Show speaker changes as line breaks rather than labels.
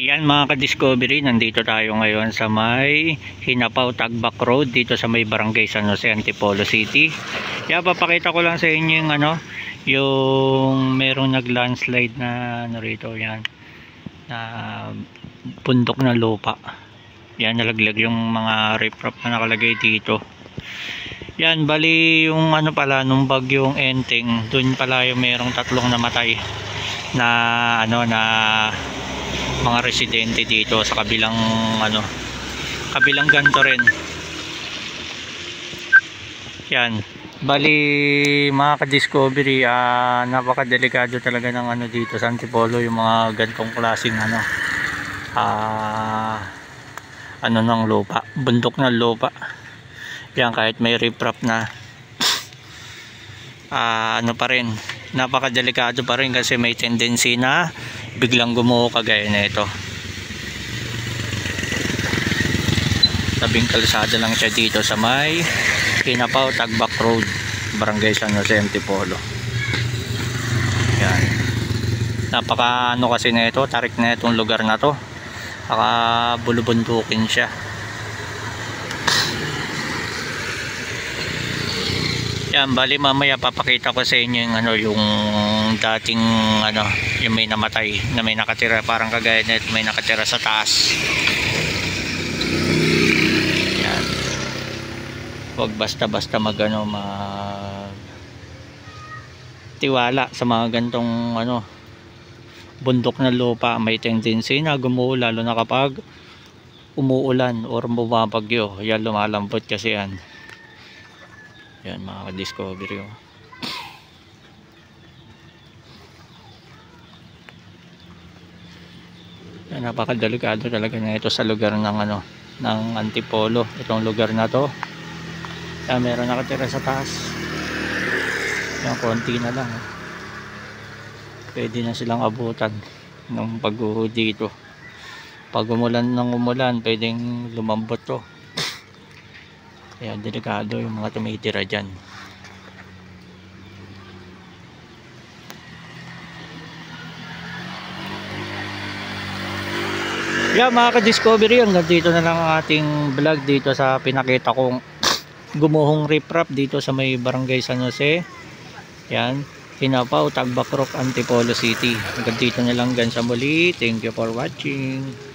Yan mga ka-discovery, nandito tayo ngayon sa may Hinapaw Tagbak Road dito sa may Barangay San Jose, Antipolo City. Kaya papakita ko lang sa inyo yung yung merong nag-landslide na rito, yan, na bundok na lupa. Yan, nalaglag yung mga riprap na nakalagay dito. Yan, bali yung pala nung bagyong Enteng, dun pala yung merong tatlong namatay na na mga residente dito sa kabilang kabilang ganto rin. Yan, bali mga ka-discovery, napakadelikado talaga ng dito sa Antipolo, yung mga gantong klaseng ng lupa, bundok na lupa. Yan, kahit may riprap na pa rin, napakadelikado pa rin kasi may tendency na biglang gumuho kagaya na ito. Tabing kalsada lang siya dito sa may Hinapaw Tagbak Road, Barangay San Jose, Antipolo. Yan, napaka kasi na ito, tarik na itong lugar na to, bulubundukin siya. Yan, bali mamaya papakita ko sa inyo yung dating yung may namatay, na may nakatira, parang kagaya na may nakatira sa taas. Yan, huwag basta-basta tiwala sa mga gantong bundok na lupa. May tendency na gumuho, lalo na kapag umuulan or bumabagyo. Yan, lumalambot kasi yan. Yan mga ka-discovery. Yan, napakadelikado talaga na ito sa lugar ng ng Antipolo, itong lugar na to. Yan, meron nakatira sa taas. Yan, konti na lang. Pwede na silang abutan ng pagguho dito. Pag umulan ng umulan, pwedeng lumambot to. Kaya delikado yung mga tumitira dyan. Yeah, mga ka-discovery, hanggang dito na lang ang ating vlog dito sa pinakita kong gumuhong riprap dito sa may Barangay San Jose. Yan, Hinapaw Tagbak Road, Antipolo City. Hanggang dito na lang, gan sa muli. Thank you for watching.